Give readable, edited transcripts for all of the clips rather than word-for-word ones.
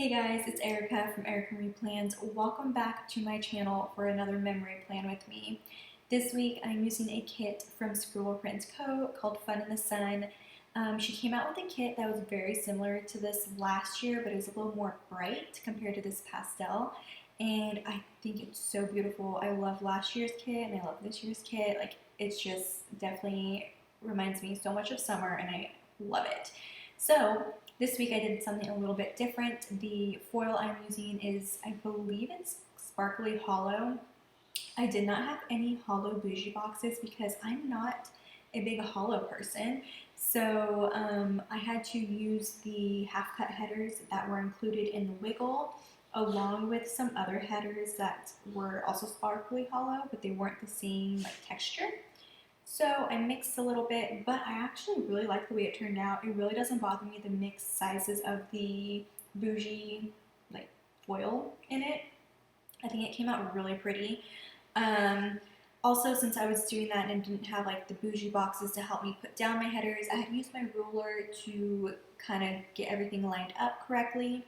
Hey guys, it's Erica from Erica Marie Plans. Welcome back to my channel for another memory plan with me. This week I'm using a kit from Scribble Co. called Fun in the Sun. She came out with a kit that was very similar to this last year, but it was a little more bright compared to this pastel. And I think it's so beautiful. I love last year's kit and I love this year's kit. Like, it's just definitely reminds me so much of summer and I love it. So this week I did something a little bit different. The foil I'm using is, I believe it's Sparkly Hollow. I did not have any hollow bougie boxes because I'm not a big hollow person. So I had to use the half cut headers that were included in the wiggle along with some other headers that were also sparkly hollow, but they weren't the same like texture. So I mixed a little bit, but I actually really like the way it turned out. It really doesn't bother me the mixed sizes of the bougie like foil in it. I think it came out really pretty. Also, since I was doing that and didn't have like the bougie boxes to help me put down my headers, I had used my ruler to kind of get everything lined up correctly.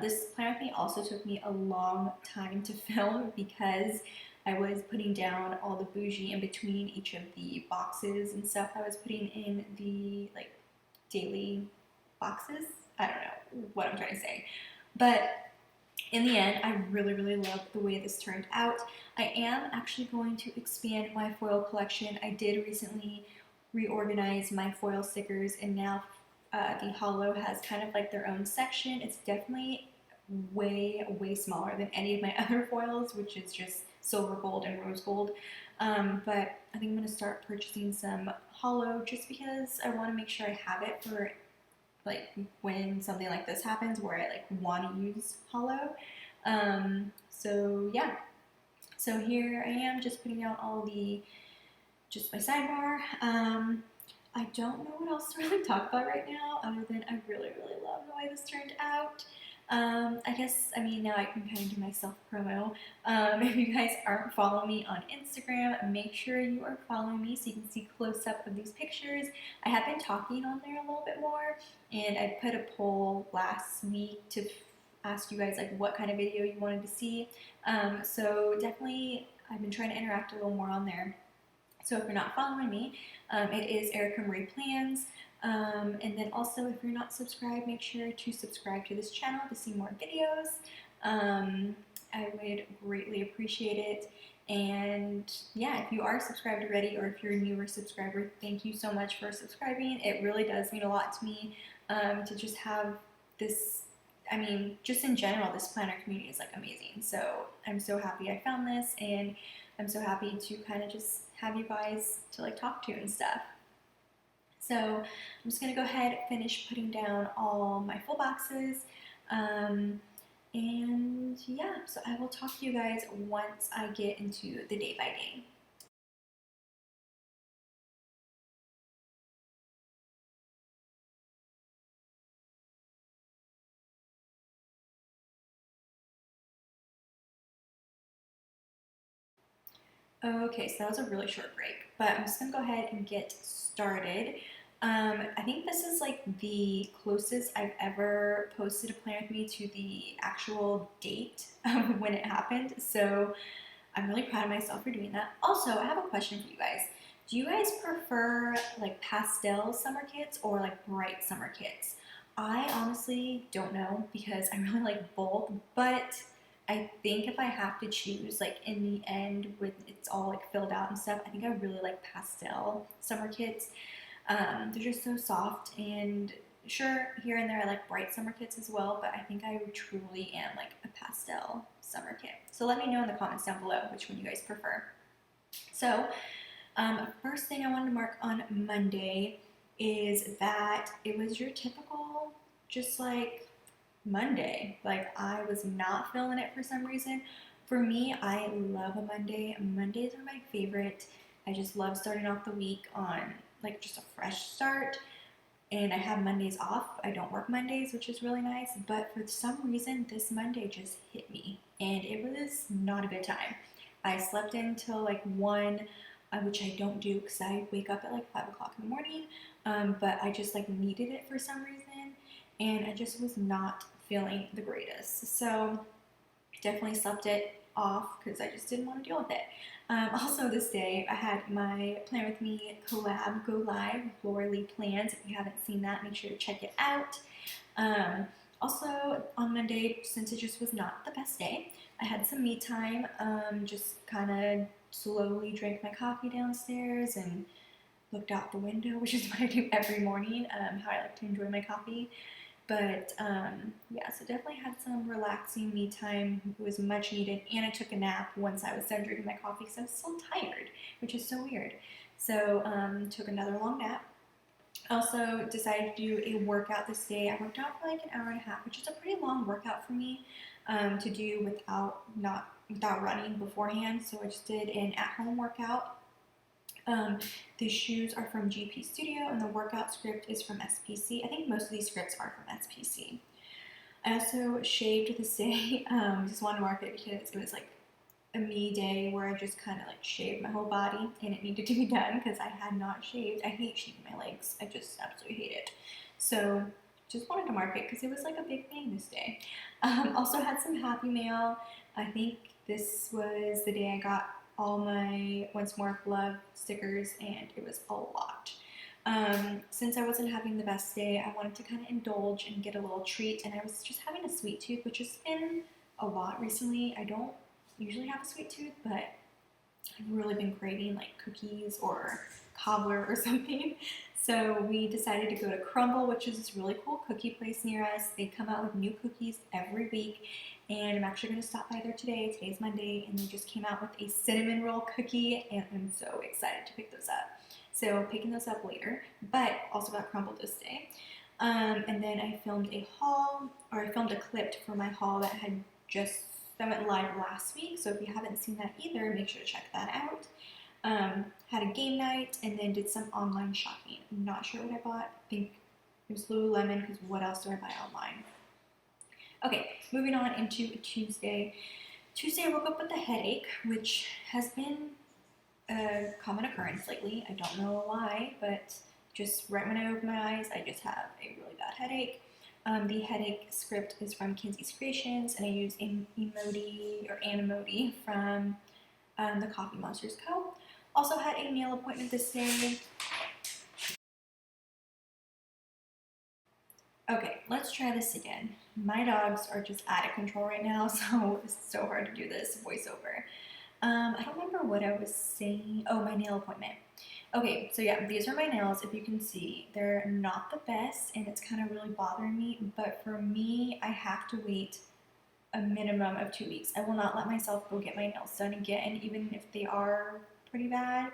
This plan with me also took me a long time to film because I was putting down all the bougie in between each of the boxes and stuff I was putting in the like daily boxes. I don't know what I'm trying to say. But in the end, I really love the way this turned out. I am actually going to expand my foil collection. I did recently reorganize my foil stickers and now the hollow has kind of like their own section. It's definitely way smaller than any of my other foils, which is just silver gold and rose gold. But I think I'm going to start purchasing some hollow just because I want to make sure I have it for like when something like this happens where I like want to use hollow. So yeah, so here I am just putting out all the, just my sidebar. I don't know what else to really talk about right now other than I really love the way this turned out. I guess, I mean, now I can kind of do my self-promo. If you guys aren't following me on Instagram, make sure you are following me so you can see close-up of these pictures. I have been talking on there a little bit more, and I put a poll last week to ask you guys like what kind of video you wanted to see. So definitely, I've been trying to interact a little more on there. So if you're not following me, it is Erica Marie Plans. And then also, if you're not subscribed, make sure to subscribe to this channel to see more videos. I would greatly appreciate it. And yeah, if you are subscribed already or if you're a newer subscriber, thank you so much for subscribing. It really does mean a lot to me to just have this. I mean, just in general, this planner community is like amazing. So I'm so happy I found this, and I'm so happy to kind of just have you guys to like talk to and stuff. So I'm just gonna go ahead and finish putting down all my full boxes. And yeah, so I will talk to you guys once I get into the day by day. Okay, so that was a really short break, but I'm just gonna go ahead and get started. I think this is like the closest I've ever posted a plan with me to the actual date of when it happened, so I'm really proud of myself for doing that. Also, I have a question for you guys. Do you guys prefer like pastel summer kits or like bright summer kits? I honestly don't know because I really like both, but I think if I have to choose, like in the end, with it's all like filled out and stuff, I think I really like pastel summer kits. They're just so soft, and sure, here and there I like bright summer kits as well, but I think I truly am like a pastel summer kit. So let me know in the comments down below which one you guys prefer. So first thing I wanted to mark on Monday is that it was your typical, just like Monday. Like, I was not feeling it for some reason. For me, I love a Monday. Mondays are my favorite. I just love starting off the week on like just a fresh start. And I have Mondays off. I don't work Mondays, which is really nice. But for some reason, this Monday just hit me. And it was not a good time. I slept until like 1, which I don't do because I wake up at like 5 o'clock in the morning. But I just like needed it for some reason. and I just was not feeling the greatest. So definitely slept it off because I just didn't want to deal with it. Also, this day I had my Plan With Me collab go live with Laura Lee Plans. If you haven't seen that, make sure to check it out. Also, on Monday, since it just was not the best day, I had some me time. Just kind of slowly drank my coffee downstairs and looked out the window, which is what I do every morning, how I like to enjoy my coffee. But yeah, so definitely had some relaxing me time. It was much needed, and I took a nap once I was done drinking my coffee because I was still tired, which is so weird. So took another long nap. Also decided to do a workout this day. I worked out for like an hour and a half, which is a pretty long workout for me to do without running beforehand. So I just did an at-home workout. The shoes are from GP Studio, and the workout script is from SPC. I think most of these scripts are from SPC. I also shaved this day. Just wanted to mark it because it was like a me day where I just kind of like shaved my whole body, and it needed to be done because I had not shaved. I hate shaving my legs. I just absolutely hate it. So just wanted to mark it because it was like a big thing this day. Also had some Happy Mail. I think this was the day I got all my Once More Love stickers, and it was a lot. Since I wasn't having the best day, I wanted to kind of indulge and get a little treat, and I was just having a sweet tooth, which has been a lot recently. I don't usually have a sweet tooth, but I've really been craving like cookies or cobbler or something. So we decided to go to Crumble, which is this really cool cookie place near us. They come out with new cookies every week, and I'm actually going to stop by there today. Today's Monday, and they just came out with a cinnamon roll cookie, and I'm so excited to pick those up. So picking those up later, but also got Crumble this day. And then I filmed a clip for my haul that went live last week. So if you haven't seen that either, make sure to check that out. Had a game night, and then did some online shopping. I'm not sure what I bought. I think it was Lululemon, because what else do I buy online? Okay, moving on into Tuesday. Tuesday I woke up with a headache, which has been a common occurrence lately. I don't know why, but just right when I open my eyes, I just have a really bad headache. The headache script is from Kinsey's Creations, and I use an emoji from the Coffee Monsters Co. Also had a nail appointment this day. Okay, let's try this again. My dogs are just out of control right now, so it's so hard to do this voiceover. I don't remember what I was saying. Oh, my nail appointment. Okay, so yeah, these are my nails. If you can see, they're not the best, and it's kind of really bothering me. But for me, I have to wait a minimum of 2 weeks. I will not let myself go get my nails done again, even if they are pretty bad,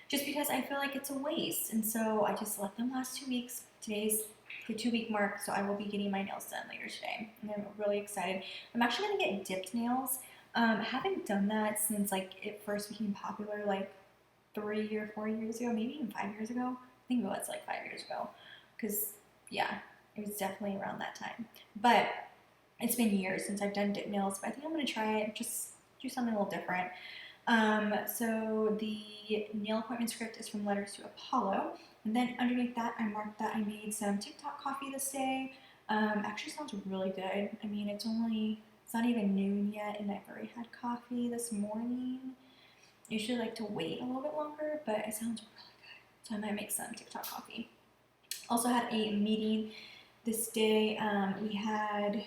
just because I feel like it's a waste. And so I just let them last 2 weeks. Today's the 2 week mark, so I will be getting my nails done later today, and I'm really excited. I'm actually gonna get dipped nails. I haven't done that since like it first became popular, like 3 or 4 years ago, maybe even 5 years ago. I think it was like 5 years ago, because yeah, it was definitely around that time. But it's been years since I've done dip nails, but I think I'm gonna try it, just do something a little different. So the nail appointment script is from Letters to Apollo, and then underneath that I marked that I made some TikTok coffee this day. Actually sounds really good. I mean, it's not even noon yet, and I've already had coffee this morning. I usually like to wait a little bit longer, but it sounds really good, so I might make some TikTok coffee. Also had a meeting this day. We had,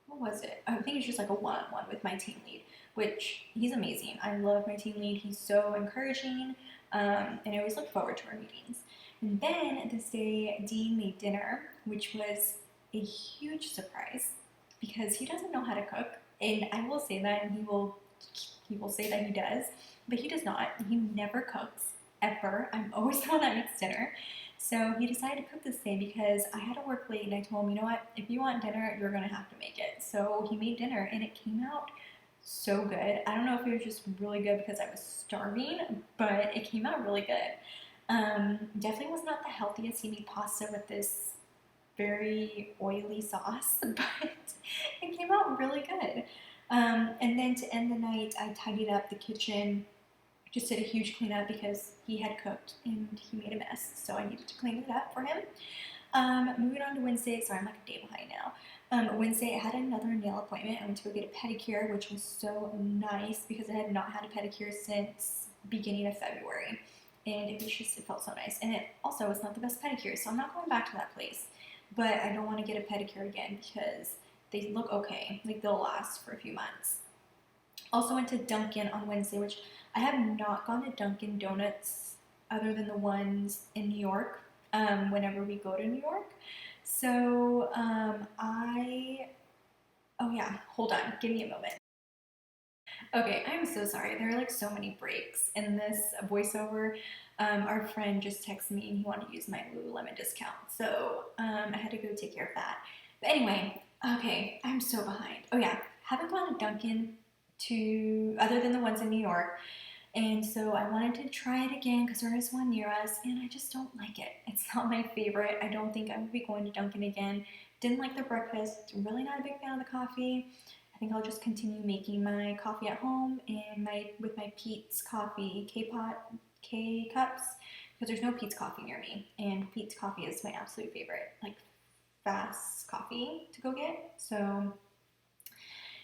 what was it? I think it's just like a one-on-one with my team lead, which he's amazing. I love my team lead. He's so encouraging, and I always look forward to our meetings. And then this day, Dean made dinner, which was a huge surprise because he doesn't know how to cook, and I will say that, and he will say that he does, but he does not. He never cooks, ever. I'm always the one that makes dinner. So he decided to cook this day because I had to work late, and I told him, you know what, if you want dinner, you're gonna have to make it. So he made dinner, and it came out so good. I don't know if it was just really good because I was starving, but it came out really good. Definitely was not the healthiest. He made pasta with this very oily sauce, but it came out really good. And then to end the night, I tidied up the kitchen, just did a huge cleanup because he had cooked and he made a mess, so I needed to clean it up for him. Moving on to Wednesday. Sorry, I'm like a day behind now. Wednesday, I had another nail appointment. I went to go get a pedicure, which was so nice because I had not had a pedicure since beginning of February, and it felt so nice. And it also was not the best pedicure, so I'm not going back to that place. But I don't want to get a pedicure again because they look okay, like they'll last for a few months. Also went to Dunkin' on Wednesday, which I have not gone to Dunkin' Donuts other than the ones in New York. Whenever we go to New York. So oh yeah, hold on, give me a moment. Okay, I'm so sorry. There are like so many breaks in this voiceover. Our friend just texted me and he wanted to use my Lululemon discount. So I had to go take care of that. But anyway, okay, I'm so behind. Oh yeah, haven't gone to Dunkin' to other than the ones in New York. And so I wanted to try it again because there is one near us and I just don't like it. It's not my favorite. I don't think I would be going to Dunkin' again. Didn't like the breakfast. Really not a big fan of the coffee. I think I'll just continue making my coffee at home and with my Peet's Coffee K cups because there's no Peet's Coffee near me. And Peet's Coffee is my absolute favorite, like fast coffee to go get. So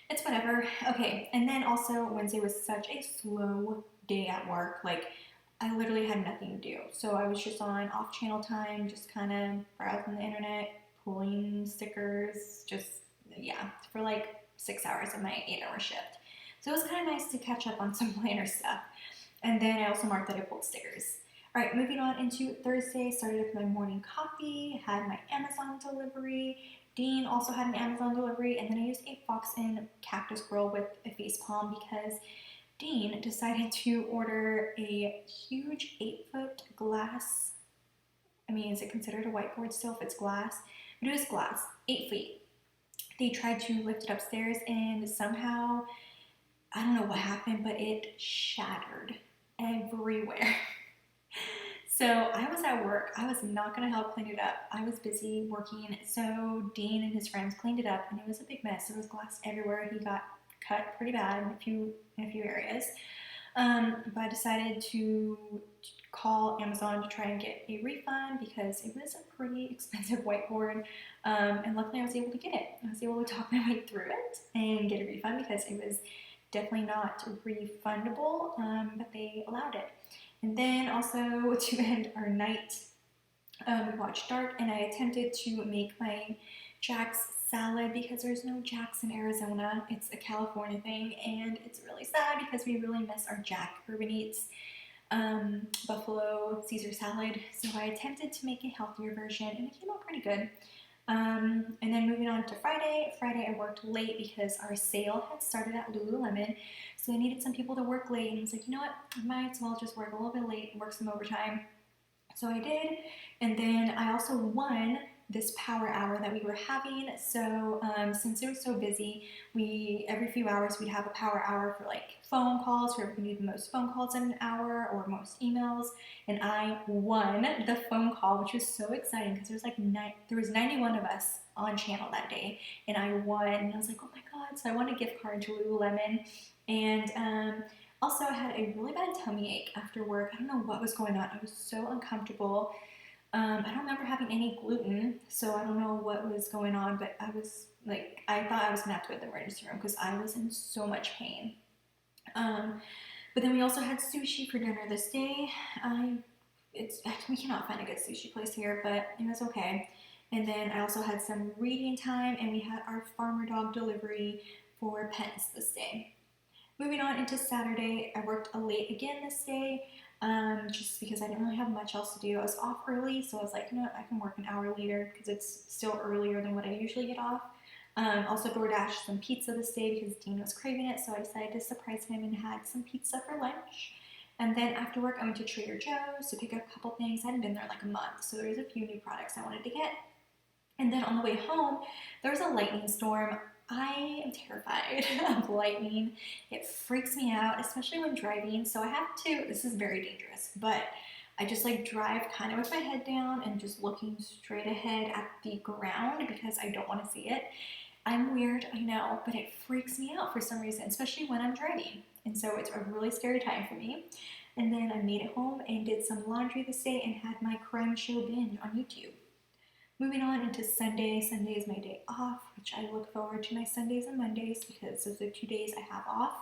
it's whatever. Okay, and then also Wednesday was such a slow day at work. Like I literally had nothing to do. So I was just on off channel time, just kind of browsing the internet, pulling stickers, just yeah, for like 6 hours of my 8-hour shift. So it was kind of nice to catch up on some planner stuff. And then I also marked that I pulled stickers. All right, moving on into Thursday, started with my morning coffee, had my Amazon delivery. Dean also had an Amazon delivery, and then I used a Fox and Cactus Grill with a face palm because Dean decided to order a huge 8-foot glass. I mean, is it considered a whiteboard still if it's glass? But it was glass, 8 feet. They tried to lift it upstairs, and somehow, I don't know what happened, but it shattered everywhere. So I was at work. I was not going to help clean it up. I was busy working. So Dean and his friends cleaned it up, and it was a big mess. There was glass everywhere. He got cut pretty bad in a few areas. But I decided to call Amazon to try and get a refund because it was a pretty expensive whiteboard. And luckily I was able to get it. I was able to talk my way through it and get a refund because it was definitely not refundable, but they allowed it. And then also to end our night, we watched Dark, and I attempted to make my Jack's salad because there's no Jack's in Arizona. It's a California thing, and it's really sad because we really miss our Jack Urban Eats buffalo Caesar salad. So I attempted to make a healthier version, and it came out pretty good. And then moving on to Friday. Friday I worked late because our sale had started at Lululemon. So I needed some people to work late. And I was like, you know what? I might as well just work a little bit late and work some overtime. So I did. And then I also won this power hour that we were having. So since it was so busy, every few hours we'd have a power hour for like phone calls, whoever can do the most phone calls in an hour or most emails. And I won the phone call, which was so exciting because there was 91 of us on channel that day, and I won. And I was like, oh my god! So I won a gift card to Lululemon, and also I had a really bad tummy ache after work. I don't know what was going on. I was so uncomfortable. I don't remember having any gluten, so I don't know what was going on, but I thought I was gonna have to go to the emergency room because I was in so much pain. But then we also had sushi for dinner this day. We cannot find a good sushi place here, but it was okay. And then I also had some reading time, and we had our farmer dog delivery for pets this day. Moving on into Saturday, I worked late again this day, just because I didn't really have much else to do. I was off early, so I was like, you know what, I can work an hour later because it's still earlier than what I usually get off. Also DoorDashed some pizza this day because Dean was craving it, so I decided to surprise him and had some pizza for lunch. And then after work, I went to Trader Joe's to pick up a couple things. I hadn't been there like a month, so there was a few new products I wanted to get. And then on the way home, there was a lightning storm. I am terrified of lightning. It freaks me out, especially when driving. So this is very dangerous, but I just drive kind of with my head down and just looking straight ahead at the ground because I don't want to see it. I'm weird, I know, but it freaks me out for some reason, especially when I'm driving. And so it's a really scary time for me. And then I made it home and did some laundry this day and had my crime show binge on YouTube. Moving on into Sunday. Sunday is my day off, which I look forward to my Sundays and Mondays because those are 2 days I have off.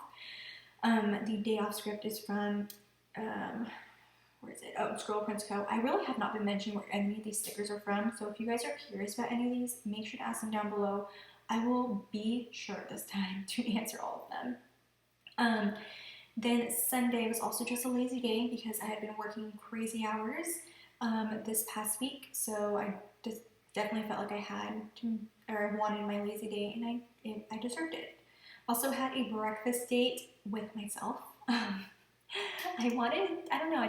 The day off script is from, where is it? Oh, Scribble Prints Co. I really have not been mentioning where any of these stickers are from, so if you guys are curious about any of these, make sure to ask them down below. I will be sure this time to answer all of them. Then Sunday was also just a lazy day because I had been working crazy hours this past week, so I just definitely felt like I had to, or I wanted my lazy day, and I deserved it. Also had a breakfast date with myself. I don't know, I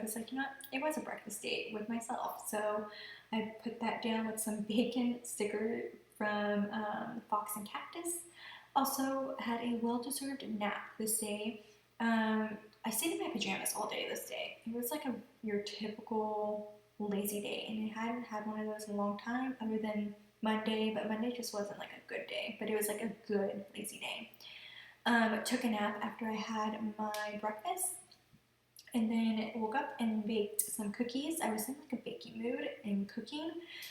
was like, you know what, it was a breakfast date with myself, so I put that down with some bacon sticker from Fox and Cactus. Also had a well-deserved nap this day. I stayed in my pajamas all day this day. It was like your typical lazy day, and I hadn't had one of those in a long time other than Monday, but Monday just wasn't like a good day, but it was like a good lazy day. Took a nap after I had my breakfast, and then woke up and baked some cookies. I was in like a baking mood and cooking,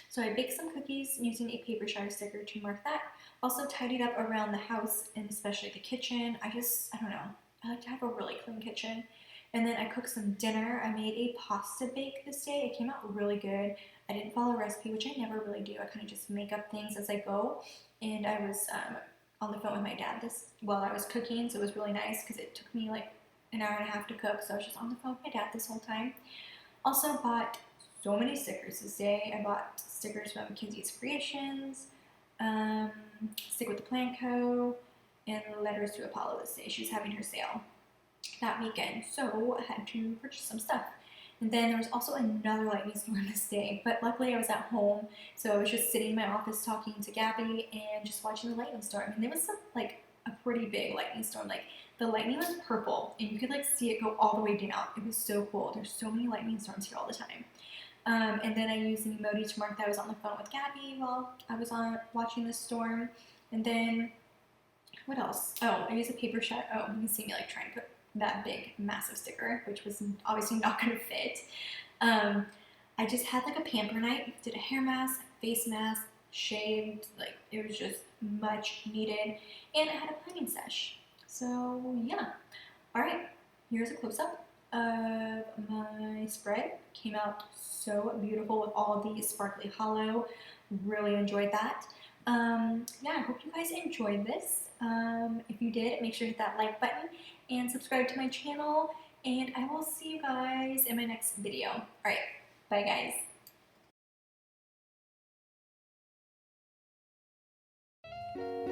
so I baked some cookies using a paper shard sticker to mark that. Also tidied up around the house and especially the kitchen. I don't know, I like to have a really clean kitchen. And then I cooked some dinner. I made a pasta bake this day. It came out really good. I didn't follow a recipe, which I never really do. I kind of just make up things as I go. And I was on the phone with my dad while I was cooking, so it was really nice because it took me like an hour and a half to cook, so I was just on the phone with my dad this whole time. Also bought so many stickers this day. I bought stickers from Kinsey's Creations, Stick with the Plant Co., and Letters to Apollo this day. She was having her sale that weekend, so I had to purchase some stuff. And then there was also another lightning storm this day, but luckily I was at home, so I was just sitting in my office talking to Gabby and just watching the lightning storm. And there was like a pretty big lightning storm. Like the lightning was purple, and you could like see it go all the way down. It was so cool. There's so many lightning storms here all the time. And then I used an emoji to mark that I was on the phone with Gabby while I was watching the storm. And then what else? Oh, I used a paper shot. Oh, you can see me like trying to put that big, massive sticker, which was obviously not going to fit. I just had like a pamper night, did a hair mask, face mask, shaved, like it was just much needed, and I had a planning sesh. So yeah. All right, here's a close-up of my spread. Came out so beautiful with all the sparkly hollow. Really enjoyed that. Yeah, I hope you guys enjoyed this. If you did, make sure to hit that like button and subscribe to my channel, and I will see you guys in my next video. All right, bye guys.